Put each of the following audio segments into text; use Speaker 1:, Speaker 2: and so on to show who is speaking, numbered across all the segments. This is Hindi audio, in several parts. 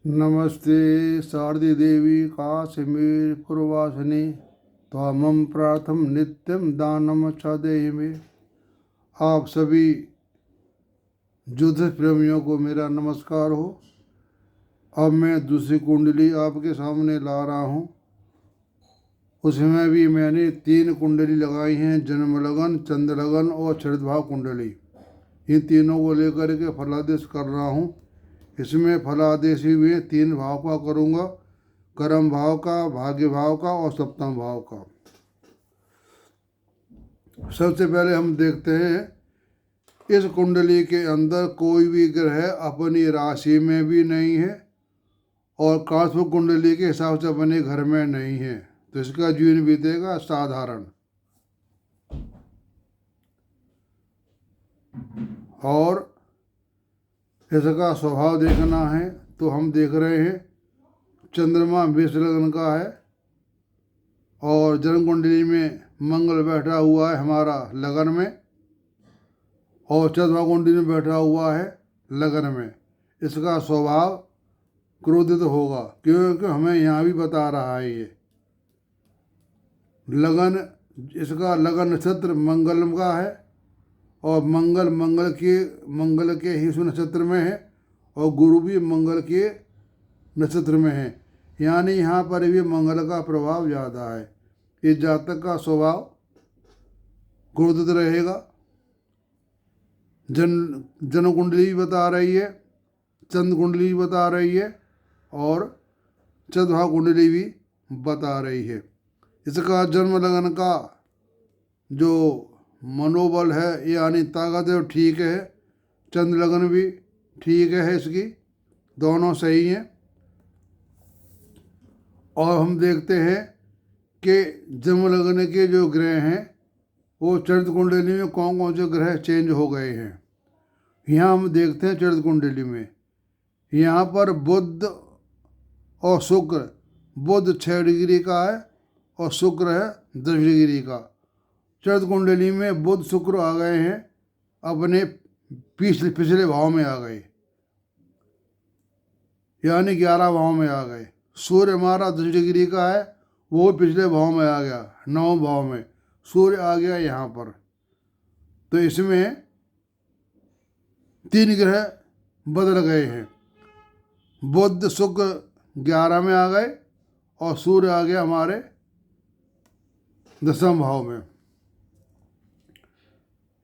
Speaker 1: नमस्ते शारदे देवी काश्मीर पूर्वासिनी त्वामं प्रार्थम नित्यम दानम च देहि मे। आप सभी ज्योतिष प्रेमियों को मेरा नमस्कार हो। अब मैं दूसरी कुंडली आपके सामने ला रहा हूँ। उसमें भी मैंने 3 कुंडली लगाई हैं, जन्म लगन, चंद्र लगन और चरितभाव कुंडली। इन तीनों को लेकर के फलादेश कर रहा हूँ। इसमें फलादेशी हुए 3 भाव का करूँगा, कर्म भाव का, भाग्य भाव का और सप्तम भाव का। सबसे पहले हम देखते हैं इस कुंडली के अंदर कोई भी ग्रह अपनी राशि में भी नहीं है और कास्मिक कुंडली के हिसाब से अपने घर में नहीं है, तो इसका जीवन बीतेगा साधारण। और इसका स्वभाव देखना है तो हम देख रहे हैं चंद्रमा मेष लगन का है और जन्म कुंडली में मंगल बैठा हुआ है हमारा लगन में और चंद्रमा कुंडली में बैठा हुआ है लगन में। इसका स्वभाव क्रोधित होगा, क्योंकि हमें यहाँ भी बता रहा है ये लगन, इसका लगन नक्षत्र मंगल का है और मंगल के ही नक्षत्र में है और गुरु भी मंगल के नक्षत्र में है, यानी यहाँ पर भी मंगल का प्रभाव ज़्यादा है। इस जातक का स्वभाव क्रोधित रहेगा। जन्म कुंडली भी बता रही है, चंद्र कुंडली भी बता रही है और चंद्रमा कुंडली भी बता रही है। इसका जन्म लगन का जो मनोबल है यानी ताकत है ठीक है, चंद्र लगन भी ठीक है, इसकी दोनों सही हैं। और हम देखते हैं कि जन्म लगन के जो ग्रह हैं वो चरित्र कुंडली में कौन कौन से ग्रह चेंज हो गए हैं। यहाँ हम देखते हैं चरित्र कुंडली में यहाँ पर बुध और शुक्र, बुध 6 डिग्री का है और शुक्र है 10 डिग्री का। चरित्र कुंडली में बुध शुक्र आ गए हैं, अपने पिछले भाव में आ गए, यानी 11 भाव में आ गए। सूर्य हमारा 10 डिग्री का है, वो पिछले भाव में आ गया, 9 भाव में सूर्य आ गया यहाँ पर। तो इसमें 3 ग्रह बदल गए हैं, बुध शुक्र 11 में आ गए और सूर्य आ गया हमारे 10वें भाव में।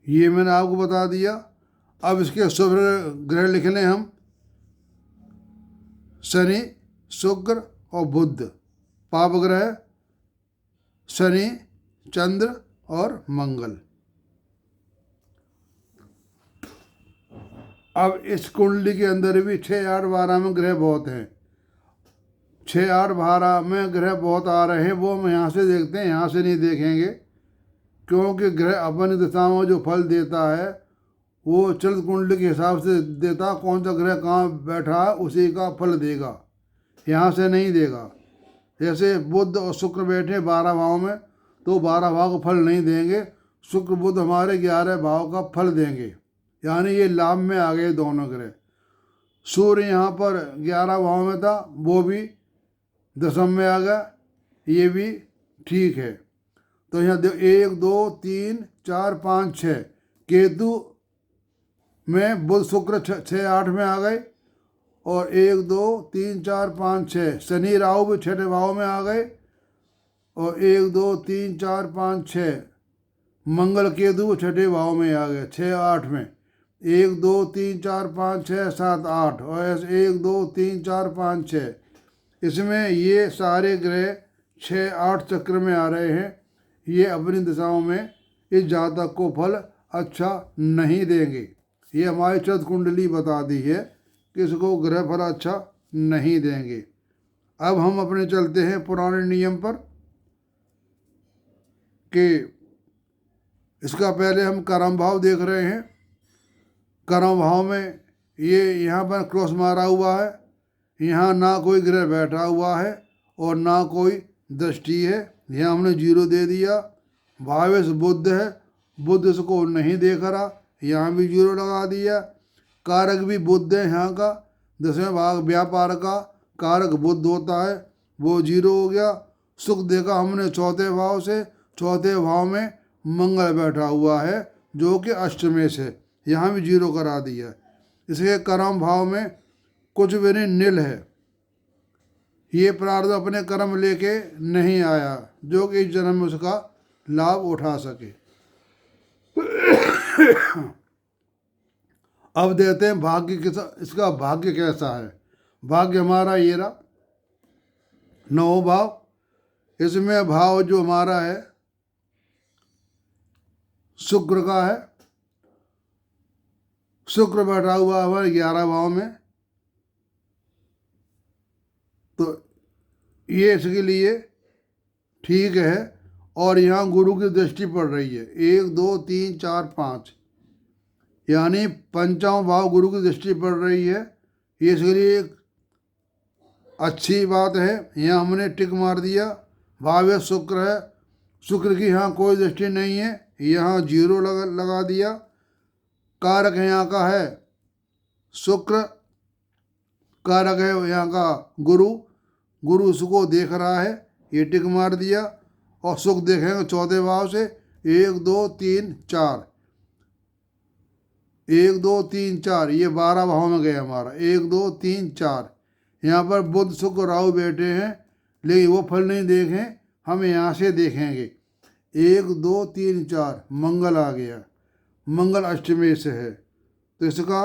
Speaker 1: ये मैंने आपको बता दिया। अब इसके शुभ ग्रह लिख लें हम, शनि, शुक्र और बुध। पाप ग्रह शनि, चंद्र और मंगल। अब इस कुंडली के अंदर भी 6, 8, 12 में ग्रह बहुत हैं। 6, 8, 12 में ग्रह बहुत आ रहे हैं, वो हम यहाँ से देखते हैं, यहाँ से नहीं देखेंगे, क्योंकि ग्रह अपनी दिशा में जो फल देता है वो चरित्र कुंडली के हिसाब से देता। कौन सा ग्रह कहाँ बैठा है उसी का फल देगा, यहाँ से नहीं देगा। जैसे बुध और शुक्र बैठे 12 भाव में तो 12 भाव का फल नहीं देंगे, शुक्र बुध हमारे 11 भाव का फल देंगे, यानी ये लाभ में आ गए दोनों ग्रह। सूर्य यहाँ पर 11 भाव में था, वो भी 10वें में आ गया, ये भी ठीक है। तो यहाँ 1, 2, 3, 4, 5, 6 केतु में बुध शुक्र 6, 8 में आ गए और 1, 2, 3, 4, 5, 6 शनि राहु भी 6ठे भाव में आ गए और 1, 2, 3, 4, 5, 6 मंगल केतु 6ठे भाव में आ गए 6, 8 में। 1, 2, 3, 4, 5, 6, 7, 8 और ऐसे 1, 2, 3, 4, 5, 6। इसमें ये सारे ग्रह 6, 8 चक्र में आ रहे हैं। ये अपनी दिशाओं में इस जातक को फल अच्छा नहीं देंगे। ये हमारी चरित्र कुंडली बता दी है कि इसको ग्रह फल अच्छा नहीं देंगे। अब हम अपने चलते हैं पुराने नियम पर कि इसका पहले हम कर्म भाव देख रहे हैं। कर्म भाव में ये यहाँ पर क्रॉस मारा हुआ है, यहाँ ना कोई ग्रह बैठा हुआ है और ना कोई दृष्टि है, यहाँ हमने 0 दे दिया। भावेश बुध है, बुध इसको नहीं देख रहा, यहाँ भी 0 लगा दिया। कारक भी बुध है यहाँ का, 10वें भाव व्यापार का कारक बुध होता है, वो 0 हो गया। सुख देखा हमने चौथे भाव से, चौथे भाव में मंगल बैठा हुआ है जो कि अष्टमें से, यहाँ भी 0 करा दिया। इसके कर्म भाव में कुछ भी नहीं, नील है। ये प्रारब्ध अपने कर्म लेके नहीं आया जो कि इस जन्म में उसका लाभ उठा सके। अब देते हैं भाग्य इसका भाग्य कैसा है। भाग्य हमारा ये रहा 9 भाव। इसमें भाव जो हमारा है शुक्र का है। शुक्र बैठा हुआ हमारे 11 भाव में, तो ये इसके लिए ठीक है। और यहाँ गुरु की दृष्टि पड़ रही है 1 2 3 4 5, यानी पंचम भाव गुरु की दृष्टि पड़ रही है। ये इसके लिए एक अच्छी बात है। यहाँ हमने टिक मार दिया। भाव शुक्र है, शुक्र की यहाँ कोई दृष्टि नहीं है, यहाँ 0 लगा दिया। कारक यहाँ का है शुक्र, कारक है यहाँ का गुरु, गुरु उसको देख रहा है, ये टिक मार दिया। और सुख देखेंगे चौथे भाव से 1 2 3 4, 1 2 3 4, ये 12 भाव में गया हमारा 1 2 3 4। यहाँ पर बुध शुक्र राहु बैठे हैं, लेकिन वो फल नहीं देखें, हम यहाँ से देखेंगे 1 2 3 4, मंगल आ गया। मंगल अष्टमी से है, तो इसका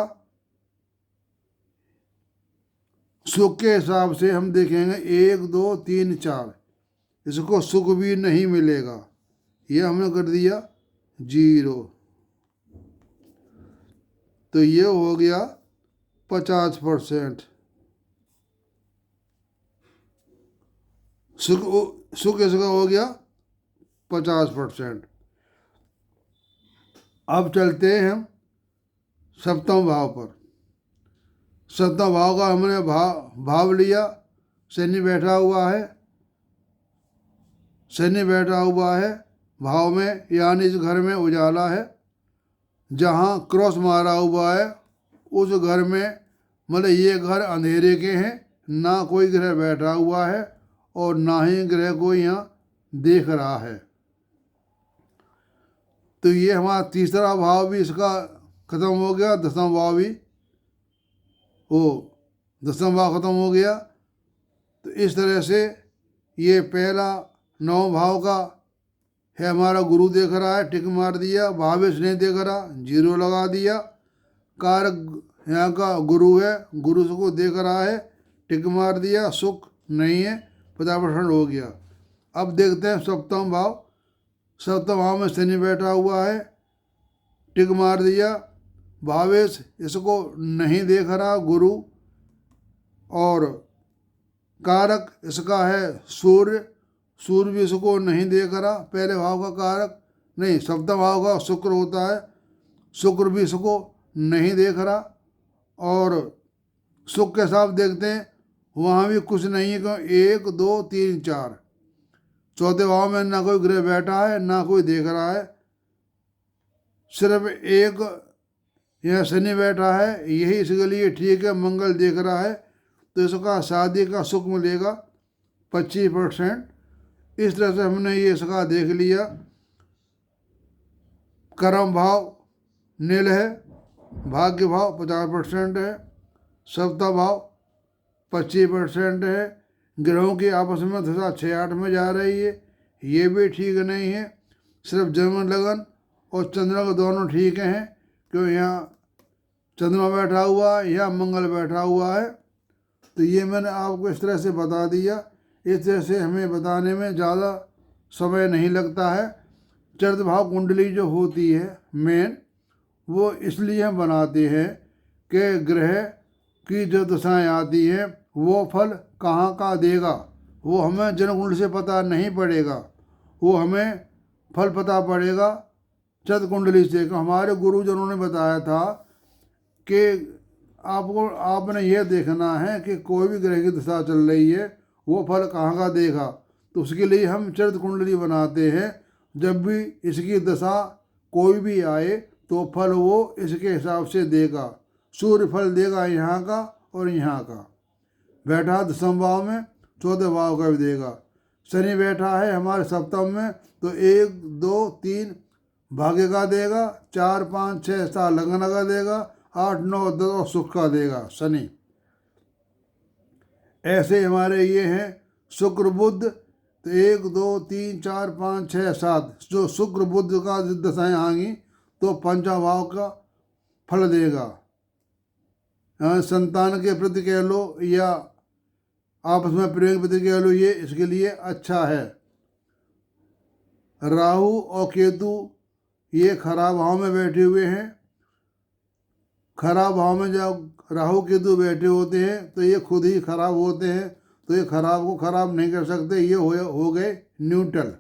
Speaker 1: सुख के हिसाब से हम देखेंगे 1 2 3 4, इसको सुख भी नहीं मिलेगा, ये हमने कर दिया 0। तो ये हो गया 50%। सुख इसका हो गया 50%। अब चलते हैं हम सप्तम भाव पर। सप्तम भाव का हमने भाव लिया। शनि बैठा हुआ है, शनि बैठा हुआ है भाव में, यानी इस घर में उजाला है। जहाँ क्रॉस मारा हुआ है उस घर में, मतलब ये घर अंधेरे के हैं, ना कोई ग्रह बैठा हुआ है और ना ही ग्रह को यहाँ देख रहा है। तो ये हमारा तीसरा भाव भी इसका खत्म हो गया। 10वां भाव भी, वो 10वां भाव खत्म हो गया। तो इस तरह से ये पहला 9 भाव का है हमारा, गुरु देख रहा है, टिक मार दिया। भावेश नहीं देख रहा, 0 लगा दिया। कारक यहाँ का गुरु है, गुरु को देख रहा है, टिक मार दिया। सुख नहीं है, 50% हो गया। अब देखते हैं सप्तम भाव। सप्तम भाव में शनि बैठा हुआ है, टिक मार दिया। भावेश इसको नहीं देख रहा, गुरु। और कारक इसका है सूर्य, सूर्य भी इसको नहीं देख रहा। पहले भाव का कारक नहीं, सप्तम भाव का शुक्र होता है, शुक्र भी इसको नहीं देख रहा। और सुख के साथ देखते हैं, वहाँ भी कुछ नहीं है, क्यों 1 2 3 4, चौथे भाव में ना कोई ग्रह बैठा है, ना कोई देख रहा है। सिर्फ एक यहाँ शनि बैठा है, यही इसके लिए ठीक है, मंगल देख रहा है, तो इसका शादी का सुख मिलेगा 25%। इस तरह से हमने ये इसका देख लिया। कर्म भाव नील है, भाग्य भाव 50% है, सप्तम भाव 25% है। ग्रहों की आपस में दशा 6-8 में जा रही है, ये भी ठीक नहीं है। सिर्फ जन्म लगन और चंद्रमा दोनों ठीक हैं, क्यों यहाँ चंद्रमा बैठा हुआ है, यहाँ मंगल बैठा हुआ है। तो ये मैंने आपको इस तरह से बता दिया। इस तरह से हमें बताने में ज़्यादा समय नहीं लगता है। चरत भाव कुंडली जो होती है मेन, वो इसलिए हम बनाते हैं कि ग्रह की जो दशाएँ आती हैं वो फल कहाँ का देगा, वो हमें जन्म कुंडली से पता नहीं पड़ेगा, वो हमें फल पता पड़ेगा चरत कुंडली से। हमारे गुरुजनों ने बताया था कि आपने ये देखना है कि कोई भी ग्रह की दशा चल रही है, वो फल कहाँ का देगा। तो उसके लिए हम चरत कुंडली बनाते हैं। जब भी इसकी दशा कोई भी आए तो फल वो इसके हिसाब से देगा। सूर्य फल देगा यहाँ का और यहाँ का। बैठा दसम भाव में, चौथे भाव का भी देगा। शनि बैठा है हमारे सप्तम में, तो 1 2 3 भाग्य का देगा, 4 5 6 7 लगन का देगा, 8 9 10 और सुख का देगा शनि। ऐसे हमारे ये हैं शुक्र बुध, तो 1 2 3 4 5 6 7 जो शुक्र बुध का दशाएं आएंगी तो पंचम भाव का फल देगा। संतान के प्रति कह लो या आपस में प्रेम के प्रति कह लो, ये इसके लिए अच्छा है। राहु और केतु ये खराब भाव में बैठे हुए हैं। खराब भाव में जब राहु केतु बैठे होते हैं तो ये खुद ही खराब होते हैं, तो ये खराब को खराब नहीं कर सकते। ये हो गए न्यूट्रल,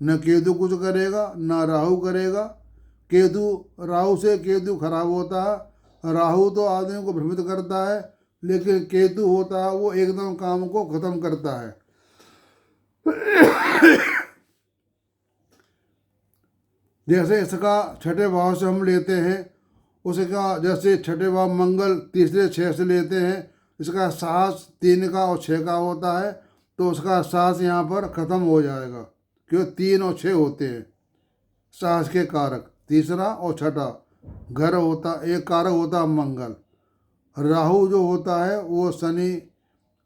Speaker 1: न केतु कुछ करेगा न राहु करेगा। केतु राहु से केतु खराब होता है। राहु तो आदमी को भ्रमित करता है, लेकिन केतु होता है वो एकदम काम को खत्म करता है। जैसे इसका छठे भाव से हम लेते हैं, उसका जैसे छठे भाव मंगल तीसरे 6 से लेते हैं, इसका साहस 3 का और 6 का होता है, तो उसका साहस यहाँ पर खत्म हो जाएगा, क्यों 3 और 6 होते हैं साहस के कारक। तीसरा और छठा घर होता, एक कारक होता है मंगल। राहु जो होता है वो शनि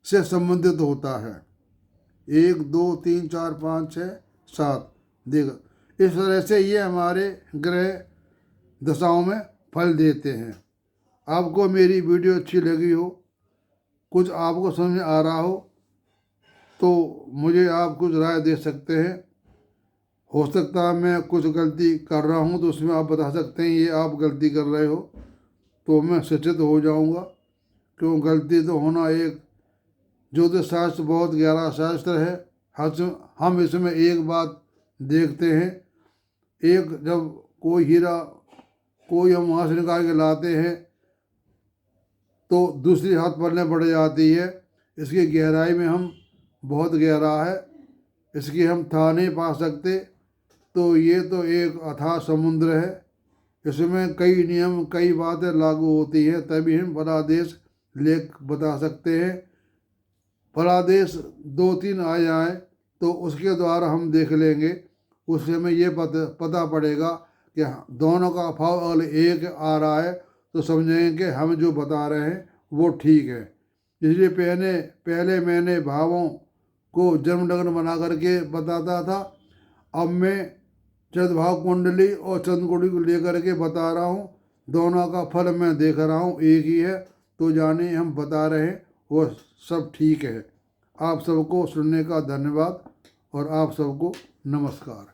Speaker 1: से संबंधित होता है। 1 2 3 4 5 6 7 देखो, इस तरह से ये हमारे ग्रह दशाओं में फल देते हैं। आपको मेरी वीडियो अच्छी लगी हो, कुछ आपको समझ में आ रहा हो, तो मुझे आप कुछ राय दे सकते हैं। हो सकता है मैं कुछ गलती कर रहा हूँ तो उसमें आप बता सकते हैं ये आप गलती कर रहे हो, तो मैं सचेत हो जाऊँगा। क्यों गलती तो होना, एक ज्योतिष शास्त्र बहुत गहरा शास्त्र है। हम इसमें एक बात देखते हैं, एक जब कोई हीरा कोई हम वहाँ से निकाल के लाते हैं तो दूसरी हाथ पलने पड़ जाती है। इसकी गहराई में हम बहुत गहरा है, इसकी हम था नहीं पा सकते। तो ये तो एक अथाह समुद्र है, इसमें कई नियम कई बातें लागू होती हैं, तभी हम फलादेश लेख बता सकते हैं। फलादेश 2-3 आ जाए तो उसके द्वारा हम देख लेंगे, उससे हमें ये पता पड़ेगा कि दोनों का भाव अगर एक आ रहा है तो समझेंगे कि हम जो बता रहे हैं वो ठीक है। इसलिए पहले मैंने भावों को जन्म लग्न बना करके बताता था, अब मैं चतुर्भाव कुंडली और चंद्रकुंडली को लेकर के बता रहा हूँ। दोनों का फल मैं देख रहा हूँ एक ही है, तो जाने हम बता रहे हैं वो सब ठीक है। आप सबको सुनने का धन्यवाद और आप सबको नमस्कार।